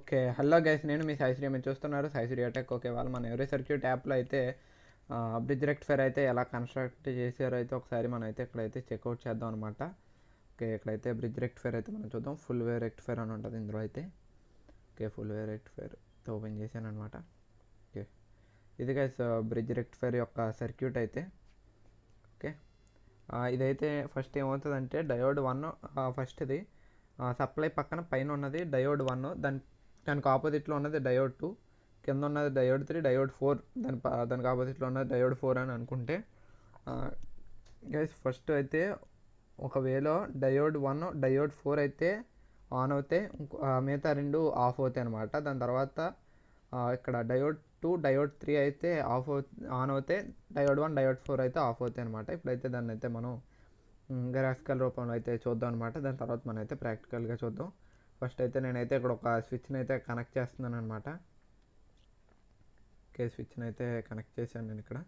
Okay. Hello guys, నేను మీ సాయిశ్రీ. మీరు చూస్తున్నారు సాయిశ్రీ టెక్. ఓకే, వాళ్ళు మన ఎవరీ సర్క్యూట్ యాప్లో అయితే బ్రిడ్జ్ రెక్టిఫైర్ అయితే ఎలా కన్స్ట్రక్ట్ చేశారో అయితే ఒకసారి మనం అయితే ఇక్కడైతే చెక్అవుట్ చేద్దాం అనమాట. ఓకే, ఇక్కడైతే బ్రిడ్జ్ రెక్టిఫైర్ అయితే మనం చూద్దాం. ఫుల్ వే రెక్టిఫైర్ అని ఉంటుంది ఇందులో అయితే. ఓకే, ఫుల్ వే రెక్టిఫైర్ ఓపెన్ చేశాను అనమాట. ఓకే, ఇది గైస్ బ్రిడ్జ్ రెక్టిఫైర్ యొక్క సర్క్యూట్ అయితే. ఓకే, ఇదైతే ఫస్ట్ ఏమవుతుందంటే డయోడ్ 1 ఫస్ట్ది సప్లై పక్కన పైన ఉన్నది డయోడ్ 1, దానికి ఆపోజిట్లో ఉన్నది డయోడ్ 2, కింద ఉన్నది డయోడ్ 3, డయోడ్ 4, దానికి ఆపోజిట్లో ఉన్నది డయోడ్ 4 అని అనుకుంటే గైస్ ఫస్ట్ అయితే ఒకవేళ డయోడ్ 1 డయోడ్ 4 అయితే ఆన్ అవుతాయి, మిగతా రెండు ఆఫ్ అవుతాయి అనమాట. దాని తర్వాత ఇక్కడ డయోడ్ 2 డయోడ్ 3 అయితే ఆన్ అవుతాయి, డయోడ్ 1 డయోడ్ 4 అయితే ఆఫ్ అవుతాయి అనమాట. ఇప్పుడైతే దాన్ని అయితే మనం గ్రాఫికల్ రూపంలో అయితే చూద్దాం అనమాట. దాని తర్వాత మనం అయితే ప్రాక్టికల్గా చూద్దాం. ఫస్ట్ అయితే నేనైతే ఇక్కడ ఒక స్విచ్ని అయితే కనెక్ట్ చేస్తున్నాను అనమాట. ఓకే, స్విచ్ని అయితే కనెక్ట్ చేశాను నేను ఇక్కడ.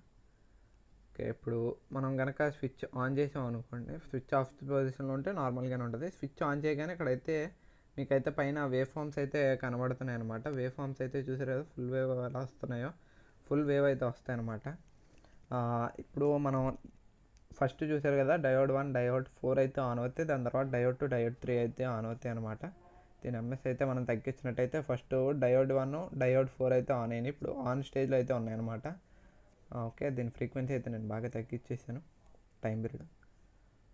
ఓకే, ఇప్పుడు మనం కనుక స్విచ్ ఆన్ చేసాం అనుకోండి, స్విచ్ ఆఫ్ పొజిషన్లో ఉంటే నార్మల్గానే ఉంటుంది. స్విచ్ ఆన్ చేయగానే ఇక్కడైతే మీకైతే పైన వేవ్ ఫామ్స్ అయితే కనబడుతున్నాయి అనమాట. వేవ్ ఫామ్స్ అయితే చూసారు కదా, ఫుల్ వేవ్ ఎలా వస్తున్నాయో, ఫుల్ వేవ్ అయితే వస్తాయి అనమాట. ఇప్పుడు మనం ఫస్ట్ చూసారు కదా, డయోడ్ 1 డయోడ్ 4 అయితే ఆన్ అవుతాయి, దాని తర్వాత డయోడ్ 2 డయోడ్ 3 అయితే ఆన్ అవుతాయి అనమాట. దీని ఎంఎస్ అయితే మనం తగ్గించినట్టయితే ఫస్ట్ డయోడ్ 1 డయోడ్ 4 అయితే ఆన్ అయినాయి, ఇప్పుడు ఆన్ స్టేజ్లో అయితే ఉన్నాయన్నమాట. ఓకే, దీని ఫ్రీక్వెన్సీ అయితే నేను బాగా తగ్గించేసాను, టైం పీరియడ్.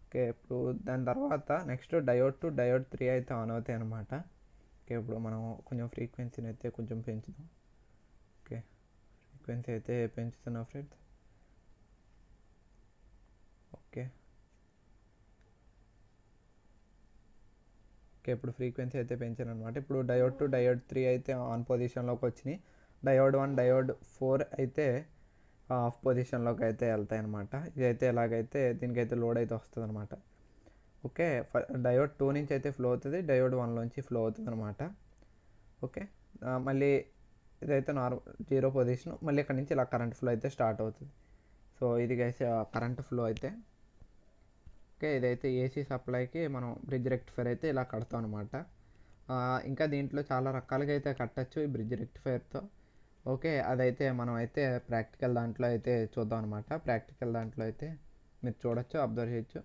ఓకే, ఇప్పుడు దాని తర్వాత నెక్స్ట్ డయోడ్ 2 డయోడ్ 3 అయితే ఆన్ అవుతాయి అనమాట. ఓకే, ఇప్పుడు మనం కొంచెం ఫ్రీక్వెన్సీని అయితే కొంచెం పెంచుదాం. ఓకే, ఫ్రీక్వెన్సీ అయితే పెంచుతున్నాం ఫ్రెండ్స్. ఓకే ఓకే, ఇప్పుడు ఫ్రీక్వెన్సీ అయితే పెంచాను అనమాట. ఇప్పుడు డయోడ్ 2 డయోడ్ 3 అయితే ఆన్ పొజిషన్లోకి వచ్చినాయి, డయోడ్ 1 డయోడ్ 4 అయితే ఆఫ్ పొజిషన్లోకి అయితే వెళ్తాయి అనమాట. ఇదైతే ఎలాగైతే దీనికైతే లోడ్ అయితే వస్తుంది అనమాట. ఓకే, డయోడ్ 2 నుంచి అయితే ఫ్లో అవుతుంది, డయోడ్ 1లోంచి ఫ్లో అవుతుంది అనమాట. ఓకే, మళ్ళీ ఇదైతే జీరో పొజిషన్, మళ్ళీ ఇక్కడ నుంచి ఇలా కరెంట్ ఫ్లో అయితే స్టార్ట్ అవుతుంది. సో ఇది గైస్ కరెంట్ ఫ్లో అయితే. ఓకే, ఇదైతే ఏసీ సప్లైకి మనం బ్రిడ్జ్ రెక్టిఫైర్ అయితే ఇలా కడతాం అనమాట. ఇంకా దీంట్లో చాలా రకాలుగా అయితే కట్టచ్చు ఈ బ్రిడ్జ్ రెక్టిఫైర్తో. ఓకే, అదైతే మనం అయితే ప్రాక్టికల్ దాంట్లో అయితే చూద్దాం అనమాట. ప్రాక్టికల్ దాంట్లో అయితే మీరు చూడొచ్చు, అబ్జర్వ్ చేయొచ్చు.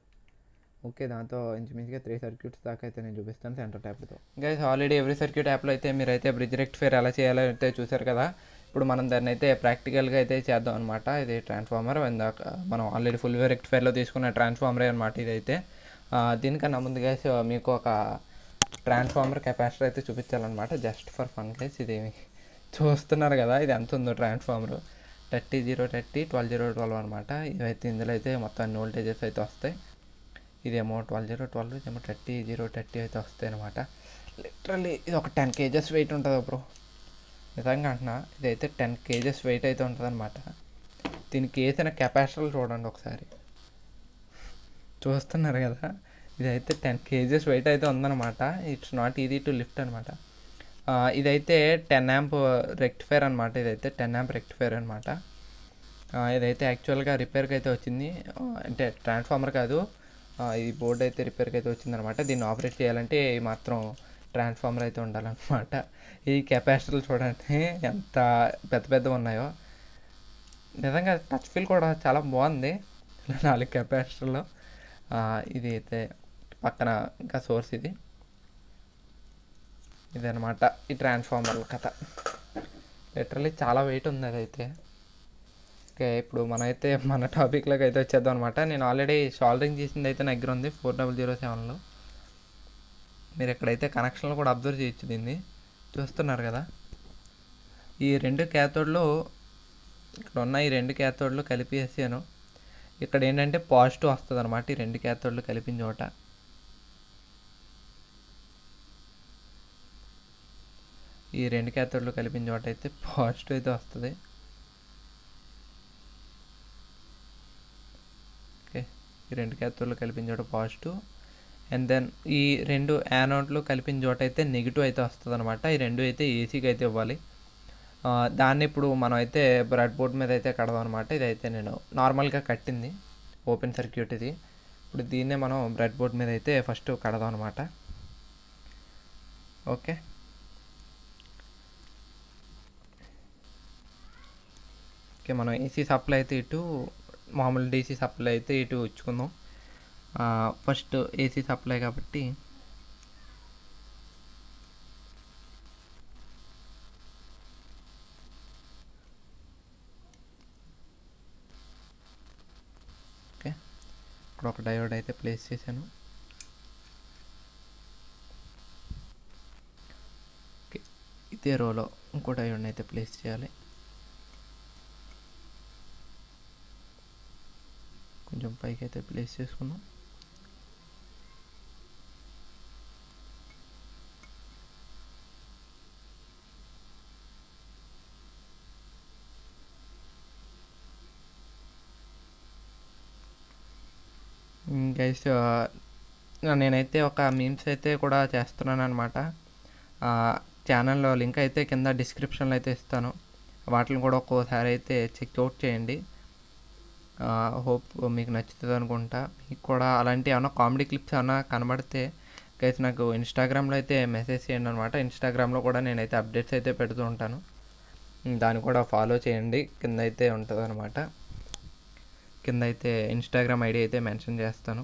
ఓకే, దాంతో ఇంచుమించుగా 3 సర్క్యూట్స్ దాకా అయితే నేను చూపిస్తాను సెంటర్ ట్యాప్తో. గైస్ ఆల్రెడీ ఎవ్రీ సర్క్యూట్ యాప్లో అయితే మీరు అయితే బ్రిడ్జ్ రెక్టిఫైర్ ఎలా చేయాలో అయితే చూసారు కదా. ఇప్పుడు మనం దాన్ని అయితే ప్రాక్టికల్గా అయితే చేద్దాం అనమాట. ఇది ట్రాన్స్ఫార్మర్, ఇందాక మనం ఆల్రెడీ ఫుల్ వే రెక్టిఫైర్లో తీసుకున్న ట్రాన్స్ఫార్మరే అనమాట ఇదైతే. దీనికన్నా ముందు గైస్ మీకు ఒక ట్రాన్స్ఫార్మర్ కెపాసిటర్ అయితే చూపించాలన్నమాట, జస్ట్ ఫర్ ఫన్ గైస్. ఇది చూస్తున్నారు కదా, ఇది ఎంత ఉందో ట్రాన్స్ఫార్మర్, 30-30 12-0-12 అనమాట. ఇవైతే ఇందులో అయితే మొత్తం అన్ని వోల్టేజెస్ అయితే వస్తాయి. ఇదేమో 12-0-12, ఇదేమో 30-0-30 అయితే వస్తాయి అనమాట. లిటరల్లీ ఇది ఒక 10 kgs వెయిట్ ఉంటుంది బ్రో, నిజంగా అంటున్నా. ఇదైతే 10 kgs వెయిట్ అయితే ఉంటుంది అనమాట. దీనికి వేసిన కెపాసిటర్లు చూడండి ఒకసారి, చూస్తున్నారు కదా. ఇదైతే 10 kgs వెయిట్ అయితే ఉందన్నమాట. It's not easy to lift అనమాట. ఇదైతే 10 amp రెక్టిఫైర్ అనమాట. ఇదైతే 10 amp రెక్టిఫైర్ అనమాట. ఇదైతే యాక్చువల్గా రిపేర్కి అయితే వచ్చింది, అంటే ట్రాన్స్ఫార్మర్ కాదు, ఈ బోర్డు అయితే రిపేర్కి అయితే వచ్చిందనమాట. దీన్ని ఆపరేట్ చేయాలంటే ఈ మాత్రం ట్రాన్స్ఫార్మర్ అయితే ఉండాలన్నమాట. ఈ కెపాసిటర్లు చూడండి ఎంత పెద్ద పెద్దగా ఉన్నాయో, నిజంగా టచ్ ఫీల్ కూడా చాలా బాగుంది. 4 కెపాసిటర్లు. ఇది అయితే పక్కన ఇంకా సోర్స్ ఇదనమాట ఈ ట్రాన్స్ఫార్మర్ల కథ. లిటరల్లీ చాలా వెయిట్ ఉంది అదైతే. ఓకే, ఇప్పుడు మనమైతే మన టాపిక్లోకి అయితే వచ్చేద్దాం అనమాట. నేను ఆల్రెడీ సాల్డరింగ్ చేసింది అయితే నా దగ్గర ఉంది 4007లో. మీరు ఎక్కడైతే కనెక్షన్లు కూడా అబ్జర్వ్ చేయొచ్చు, దీన్ని చూస్తున్నారు కదా. ఈ 2 క్యాథోడ్లు ఇక్కడ ఉన్న ఈ 2 క్యాథోడ్లు కలిపేసాను. ఇక్కడ ఏంటంటే పాజిటివ్ వస్తుంది అనమాట, ఈ 2 క్యాథోడ్లు కలిపిన చోట. ఈ 2 క్యాథోడ్లు కలిపిన చోట అయితే పాజిటివ్ అయితే వస్తుంది. ఓకే, ఈ 2 క్యాథోడ్లు కలిపిన చోట పాజిటివ్, అండ్ దెన్ ఈ 2 యానోడ్లు కలిపిన చోట అయితే నెగిటివ్ అయితే వస్తుంది అనమాట. ఈ 2 అయితే ఏసీకి అయితే ఇవ్వాలి. దాన్ని ఇప్పుడు మనం అయితే బ్రెడ్ బోర్డ్ మీద అయితే కడదాం అనమాట. ఇదైతే నేను నార్మల్గా కట్టింది ఓపెన్ సర్క్యూట్ ఇది. ఇప్పుడు దీన్నే మనం బ్రెడ్ బోర్డ్ మీద అయితే ఫస్ట్ కడదాం అనమాట. ఓకే, ఓకే, మనం ఏసీ సప్లై అయితే ఇటు మామూలు డీసీ సప్లై అయితే ఇటు ఇచ్చుకుందాం. ఫస్ట్ ఏసీ సప్లై కాబట్టి ఓకే, ఇక్కడ ఒక డయోడ్ అయితే ప్లేస్ చేశాను. ఓకే, ఇదే రోలో ఇంకో డయోడ్ని అయితే ప్లేస్ చేయాలి. కొంచెం పైకి అయితే ప్లేస్ చేసుకుందాం. గైస్, నేనైతే ఒక మీమ్స్ అయితే కూడా చేస్తున్నాను అనమాట. ఛానల్లో లింక్ అయితే కింద డిస్క్రిప్షన్లో అయితే ఇస్తాను. వాటిని కూడా ఒక్కోసారి అయితే చెక్అవుట్ చేయండి. హోప్ మీకు నచ్చుతుంది అనుకుంటా. మీకు కూడా అలాంటి ఏమన్నా కామెడీ క్లిప్స్ ఏమన్నా కనబడితే గైస్ నాకు ఇన్స్టాగ్రామ్లో అయితే మెసేజ్ చేయండి అనమాట. ఇన్స్టాగ్రామ్లో కూడా నేనైతే అప్డేట్స్ అయితే పెడుతూ ఉంటాను. దాన్ని కూడా ఫాలో చేయండి. కింద అయితే ఉంటుంది అనమాట. కింద అయితే ఇన్స్టాగ్రామ్ ఐడి అయితే మెన్షన్ చేస్తాను.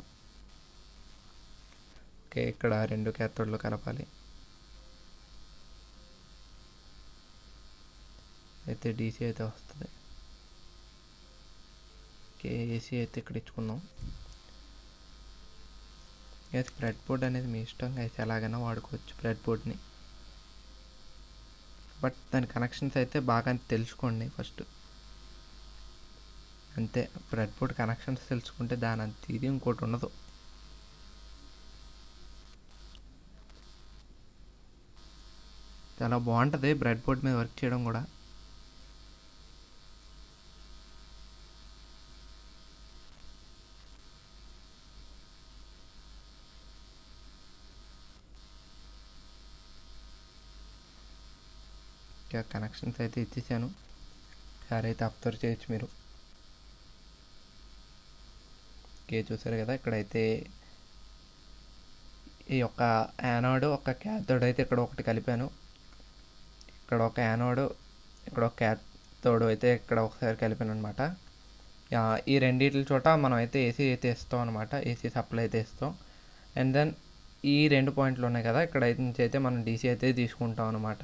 ఓకే, ఇక్కడ 2 క్యాథోడ్లు కలపాలి. అయితే డీసీ అయితే వస్తుంది. ఓకే, ఏసీ అయితే ఇక్కడ ఇచ్చుకుందాం. బ్రెడ్ బోర్డ్ అనేది మీ ఇష్టం అయితే ఎలాగైనా వాడుకోవచ్చు బ్రెడ్ బోర్డ్ని. బట్ దాని కనెక్షన్స్ అయితే బాగా తెలుసుకోండి ఫస్ట్. అంతే, బ్రెడ్ బోర్డ్ కనెక్షన్స్ తెలుసుకుంటే దాని అంత ఇది ఇంకోటి ఉండదు. చాలా బాగుంటుంది బ్రెడ్ బోర్డ్ మీద వర్క్ చేయడం కూడా. కనెక్షన్స్ అయితే ఇచ్చేసాను. సార్ అయితే అబ్జర్వ్ చేయొచ్చు మీరు. ఓకే, చూసారు కదా, ఇక్కడైతే ఈ యొక్క యానోడ్ ఒక క్యాథోడ్ అయితే ఇక్కడ ఒకటి కలిపాను. ఇక్కడ ఒక యానోడ్, ఇక్కడ ఒక క్యాథోడ్ అయితే ఇక్కడ ఒకసారి కలిపాను అనమాట. ఈ రెండింటి చోట మనం అయితే ఏసీ అయితే ఇస్తాం అనమాట. ఏసీ సప్లై అయితే ఇస్తాం. అండ్ దెన్ ఈ 2 పాయింట్లు ఉన్నాయి కదా, ఇక్కడ నుంచి అయితే మనం డీసీ అయితే తీసుకుంటాం అనమాట.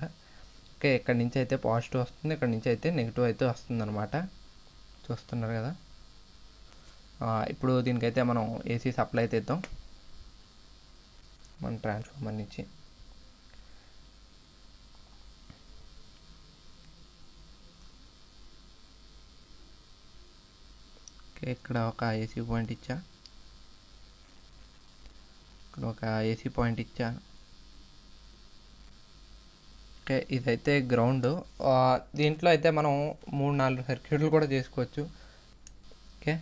ఓకే, ఇక్కడ నుంచి అయితే పాజిటివ్ వస్తుంది, ఇక్కడ నుంచి అయితే నెగిటివ్ అయితే వస్తుంది అనమాట. చూస్తున్నారు కదా. ఇప్పుడు దీనికైతే మనం ఏసీ సప్లై అయితే ఇద్దాం మన ట్రాన్స్ఫార్మర్ నుంచి. ఓకే, ఇక్కడ ఒక ఏసీ పాయింట్ ఇచ్చా, ఇక్కడ ఒక ఏసీ పాయింట్ ఇచ్చా. ఓకే, ఇదైతే గ్రౌండ్. దీంట్లో అయితే మనం 3-4 సర్క్యూట్లు కూడా చేసుకోవచ్చు. ఓకే,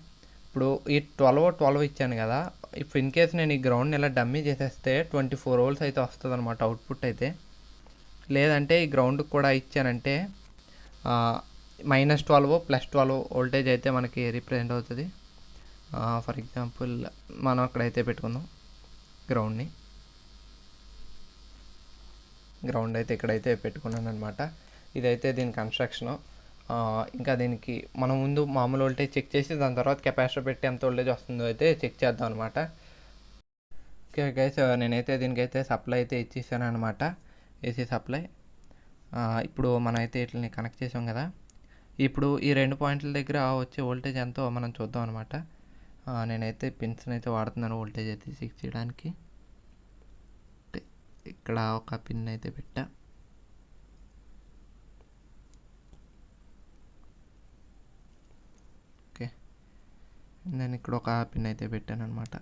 ఇప్పుడు ఈ 12 ఇచ్చాను కదా, ఇప్పుడు ఇన్ కేస్ నేను ఈ గ్రౌండ్ని ఇలా డమ్మీ చేసేస్తే 24 వోల్ట్స్ అయితే వస్తుంది అనమాట అవుట్పుట్ అయితే. లేదంటే ఈ గ్రౌండ్కి కూడా ఇచ్చానంటే -12 +12 వోల్టేజ్ అయితే మనకి రిప్రజెంట్ అవుతుంది. ఫర్ ఎగ్జాంపుల్ మనం అక్కడైతే పెట్టుకుందాం గ్రౌండ్ని. గ్రౌండ్ అయితే ఇక్కడైతే పెట్టుకున్నాను అనమాట. ఇదైతే దీని కన్స్ట్రక్షను. ఇంకా దీనికి మనం ముందు మామూలు వోల్టేజ్ చెక్ చేసి దాని తర్వాత కెపాసిటర్ పెట్టి ఎంత వోల్టేజ్ వస్తుందో అయితే చెక్ చేద్దాం అనమాట. ఓకే గైస్, నేనైతే దీనికైతే సప్లై అయితే ఇచ్చేసాను అనమాట, ఏసీ సప్లై. ఇప్పుడు మనం అయితే వీటిని కనెక్ట్ చేసాం కదా. ఇప్పుడు ఈ 2 పాయింట్ల దగ్గర వచ్చే వోల్టేజ్ ఎంతో మనం చూద్దాం అనమాట. నేనైతే పిన్స్ని అయితే వాడుతున్నాను వోల్టేజ్ అయితే చెక్ చేయడానికి. ఇక్కడ ఒక పిన్ అయితే పెట్టా. ఓకే, నేను ఇక్కడ ఒక పిన్ అయితే పెట్టాను అనమాట.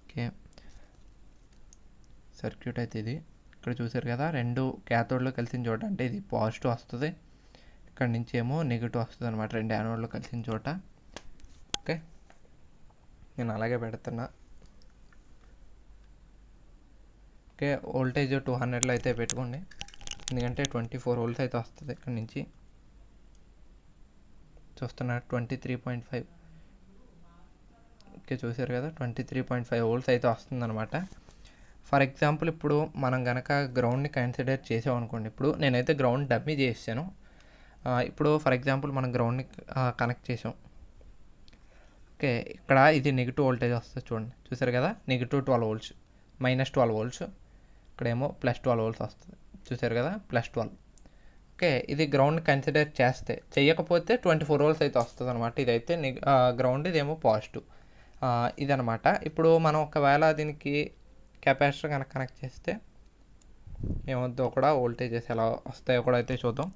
ఓకే, సర్క్యూట్ అయితే ఇది ఇక్కడ చూసారు కదా, 2 క్యాథోడ్లో కలిసిన చోట అంటే ఇది పాజిటివ్ వస్తుంది, ఇక్కడ నుంచి ఏమో నెగిటివ్ వస్తుంది అనమాట, 2 యానోడ్లో కలిసిన చోట. ఓకే, నేను అలాగే పెడుతున్నా. ఓకే, వోల్టేజ్ 200లో అయితే పెట్టుకోండి, ఎందుకంటే 24 వోల్ట్స్ అయితే వస్తుంది ఇక్కడ నుంచి. చూస్తున్నారు 23.5. ఓకే, చూసారు కదా 23.5 వోల్ట్స్ అయితే వస్తుంది అనమాట. ఫర్ ఎగ్జాంపుల్ ఇప్పుడు మనం కనుక గ్రౌండ్ని కన్సిడర్ చేసామనుకోండి, ఇప్పుడు నేనైతే గ్రౌండ్ డమ్మీ చేసాను. ఇప్పుడు ఫర్ ఎగ్జాంపుల్ మనం గ్రౌండ్ని కనెక్ట్ చేసాం. ఓకే, ఇక్కడ ఇది నెగిటివ్ వోల్టేజ్ వస్తుంది చూడండి, చూసారు కదా, -12 volts, -12 volts, ఇక్కడేమో +12 volts వస్తుంది, చూసారు కదా, +12. ఓకే, ఇది గ్రౌండ్ కన్సిడర్ చేస్తే, చేయకపోతే 24 volts అయితే వస్తుంది అనమాట. ఇదైతే గ్రౌండ్, ఇదేమో పాజిటివ్, ఇదనమాట. ఇప్పుడు మనం ఒకవేళ దీనికి కెపాసిటర్ కనుక కనెక్ట్ చేస్తే ఏమవుతుందో కూడా, వోల్టేజెస్ ఎలా వస్తాయో కూడా అయితే చూద్దాం.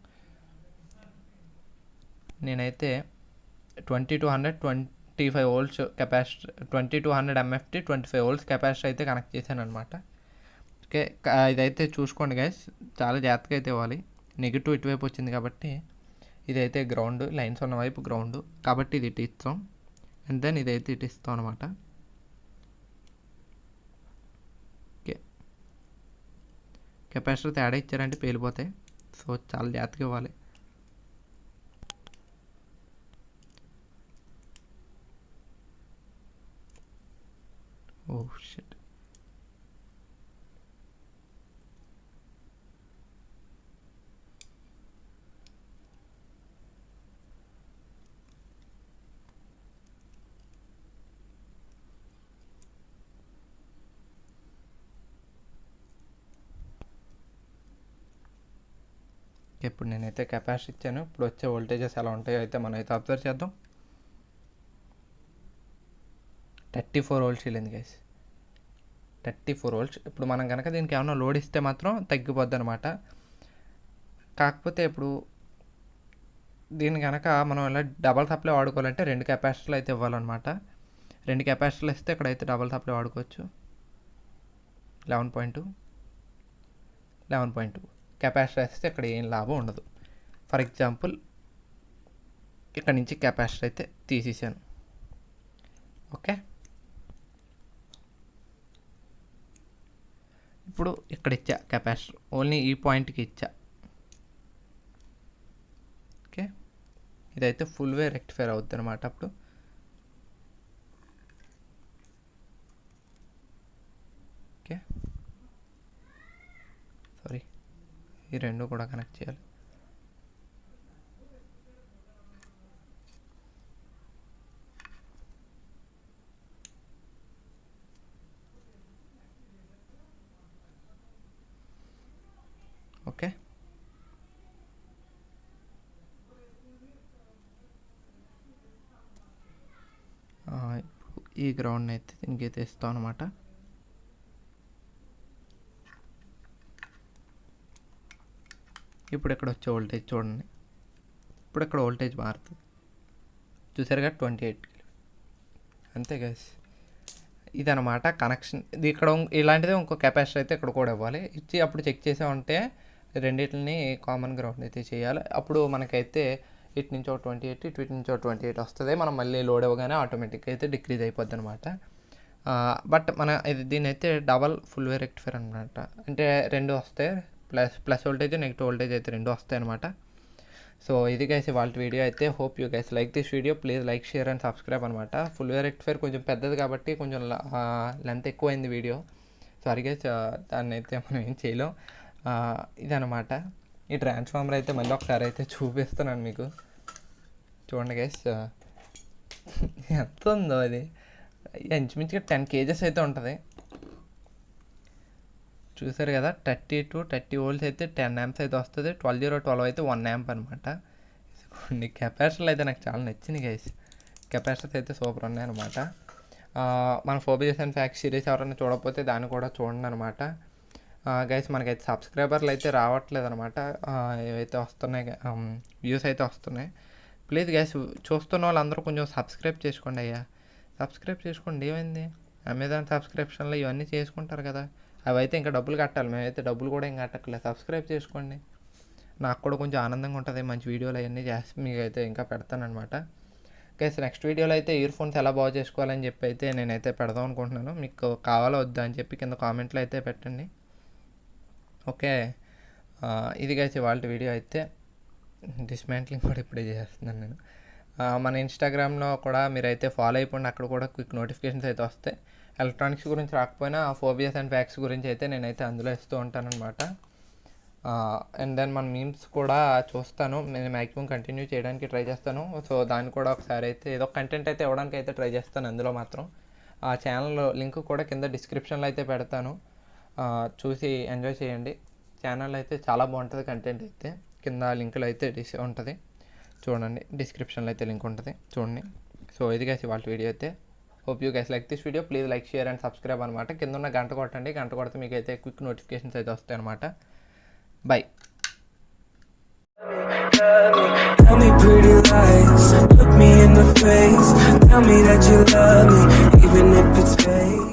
నేనైతే 2225 volts capacitor, 2200 MFT 25 volts capacitor అయితే కనెక్ట్ చేశాను అనమాట. ఓకే, ఇదైతే చూసుకోండి గైస్, చాలా జాగ్రత్తగా అయితే ఇవ్వాలి. నెగిటివ్ ఇటువైపు వచ్చింది కాబట్టి ఇదైతే గ్రౌండ్, లైన్స్ ఉన్న వైపు గ్రౌండ్ కాబట్టి ఇది ఇటు ఇస్తాం, అండ్ దెన్ ఇదైతే ఇటు ఇస్తాం అనమాట. ఓకే, కెపాసిటర్ తేడా ఇచ్చారంటే పేలిపోతాయి, సో చాలా జాగ్రత్తగా ఇవ్వాలి. ఓ షిట్, ఇప్పుడు నేనైతే కెపాసిటీ ఇచ్చాను. ఇప్పుడు వచ్చే వోల్టేజెస్ ఎలా ఉంటాయో అయితే మనం అయితే అబ్జర్వ్ చేద్దాం. 34 volts వెళ్ళింది గైస్, 34 volts. ఇప్పుడు మనం కనుక దీనికి ఏమైనా లోడ్ ఇస్తే మాత్రం తగ్గిపోద్ది అనమాట. కాకపోతే ఇప్పుడు దీన్ని కనుక మనం ఇలా డబల్ సప్లై వాడుకోవాలంటే 2 కెపాసిటర్లు అయితే ఇవ్వాలన్నమాట. 2 కెపాసిటర్లు ఇస్తే ఇక్కడైతే డబల్ సప్లై వాడుకోవచ్చు. 11.2 కెపాసిటర్ వేస్తే ఇక్కడ ఏం లాభం ఉండదు. ఫర్ ఎగ్జాంపుల్ ఇక్కడ నుంచి కెపాసిటర్ అయితే తీసేసాను. ఓకే, ఇప్పుడు ఇక్కడ ఇచ్చా కెపాసిటర్, ఓన్లీ ఈ పాయింట్కి ఇచ్చా. ఓకే, ఇదైతే ఫుల్ వే రెక్టిఫైర్ అవుతుంది అనమాట. అప్పుడు ఓకే, సారీ, ఈ రెండు కూడా కనెక్ట్ చేయాలి. ఓకే, ఈ గ్రౌండ్ అయితే దీనికి అయితే ఇస్తాం అనమాట. ఇప్పుడు ఇక్కడ వచ్చే వోల్టేజ్ చూడండి, ఇప్పుడు ఇక్కడ వోల్టేజ్ మారుతుంది, చూసారుగా 28 అంతే గైస్. ఇదనమాట కనెక్షన్. ఇది ఇక్కడ ఇలాంటిదే ఇంకో కెపాసిటర్ అయితే ఇక్కడ కూడా ఇవ్వాలి, ఇచ్చి అప్పుడు చెక్ చేసామంటే రెండింటిని కామన్ గ్రౌండ్ అయితే చేయాలి. అప్పుడు మనకైతే ఇటు నుంచి ఒక 28, ఇటు నుంచి ఒక 28 వస్తుంది. మనం మళ్ళీ లోడ్ ఇవ్వగానే ఆటోమేటిక్గా అయితే డిక్రీజ్ అయిపోద్ది అనమాట. బట్ మన దీని అయితే డబల్ ఫుల్ వే రెక్టిఫైర్ అనమాట. అంటే రెండు వస్తాయి, ప్లస్ వోల్టేజ్ నెగిటివ్ వోల్టేజ్ అయితే రెండు వస్తాయి అనమాట. సో ఇది గైస్ ఇవాళ వీడియో అయితే. Hope you guys like this video. Please like, share and subscribe అనమాట. ఫుల్ వే రెక్టిఫైర్ కొంచెం పెద్దది కాబట్టి కొంచెం లెంత్ ఎక్కువైంది వీడియో, సారీ గైస్, దాన్ని అయితే మనం ఏం చేయలేం. ఇదనమాట. ఈ ట్రాన్స్ఫార్మర్ అయితే మళ్ళీ ఒకసారి అయితే చూపిస్తున్నాను మీకు, చూడండి గైస్ ఎంత ఉందో. అది ఇంచుమించుగా 10 kgs అయితే ఉంటుంది, చూసారు కదా. 30 volts అయితే 10 amps అయితే వస్తుంది. 12 అయితే 1 amp అనమాట. కొన్ని కెపాసిటర్లు అయితే నాకు చాలా నచ్చింది గైస్, కెపాసిటర్స్ అయితే సూపర్ ఉన్నాయి అనమాట. మన ఫోబియస్ అండ్ ఫ్యాక్స్ సిరీస్ ఎవరైనా చూడకపోతే దాన్ని కూడా చూడండి అనమాట. గైస్ మనకైతే సబ్స్క్రైబర్లు అయితే రావట్లేదు అనమాట, ఏవైతే వస్తున్నాయి వ్యూస్ అయితే వస్తున్నాయి. ప్లీజ్ గైస్ చూస్తున్న వాళ్ళందరూ కొంచెం సబ్స్క్రైబ్ చేసుకోండి అయ్యా, సబ్స్క్రైబ్ చేసుకోండి. ఏమైంది, అమెజాన్ సబ్స్క్రిప్షన్లు ఇవన్నీ చేసుకుంటారు కదా, అవి అయితే ఇంకా డబ్బులు కట్టాలి. మేమైతే డబ్బులు కూడా ఏం కట్టట్లేదు, సబ్స్క్రైబ్ చేసుకోండి. నాకు కూడా కొంచెం ఆనందంగా ఉంటుంది, మంచి వీడియోలు అవన్నీ చేసి మీకు అయితే ఇంకా పెడతానమాట. గైస్ నెక్స్ట్ వీడియోలో అయితే ఇయర్ ఫోన్స్ ఎలా బాగు చేసుకోవాలని చెప్పి అయితే నేనైతే పెడదాం అనుకుంటున్నాను. మీకు కావాలో వద్దా అని చెప్పి కింద కామెంట్లో అయితే పెట్టండి. ఓకే, ఇది గైస్ ఇవాళ వీడియో అయితే. డిస్మాంట్లింగ్ కూడా ఇప్పుడే చేస్తున్నాను నేను. మన ఇన్స్టాగ్రామ్లో కూడా మీరైతే ఫాలో అయిపోండి, అక్కడ కూడా క్విక్ నోటిఫికేషన్స్ అయితే వస్తాయి. ఎలక్ట్రానిక్స్ గురించి రాకపోయినా ఫోబియస్ అండ్ ఫ్యాక్స్ గురించి అయితే నేనైతే అందులో ఇస్తూ ఉంటానన్నమాట. అండ్ దెన్ మన మీమ్స్ కూడా చూస్తాను, నేను మ్యాక్సిమం కంటిన్యూ చేయడానికి ట్రై చేస్తాను. సో దాన్ని కూడా ఒకసారి అయితే ఏదో కంటెంట్ అయితే ఇవ్వడానికి అయితే ట్రై చేస్తాను అందులో మాత్రం. ఆ ఛానల్ లింక్ కూడా కింద డిస్క్రిప్షన్లో అయితే పెడతాను, చూసి ఎంజాయ్ చేయండి. ఛానల్ అయితే చాలా బాగుంటుంది, కంటెంట్ అయితే కింద లింకులు అయితే ఉంటుంది చూడండి, డిస్క్రిప్షన్లో అయితే లింక్ ఉంటుంది చూడండి. సో ఇది గైస్ ఇవాళ వీడియో అయితే. Hope you guys like this video. Please like, share and subscribe అనమాట. కింద ఉన్న గంట కొట్టండి, గంట కొడితే మీకు అయితే క్విక్ నోటిఫికేషన్స్ అయితే వస్తాయి అనమాట. By. Tell me pretty lies, look me in the face. Tell me that you love me, even if it's fake.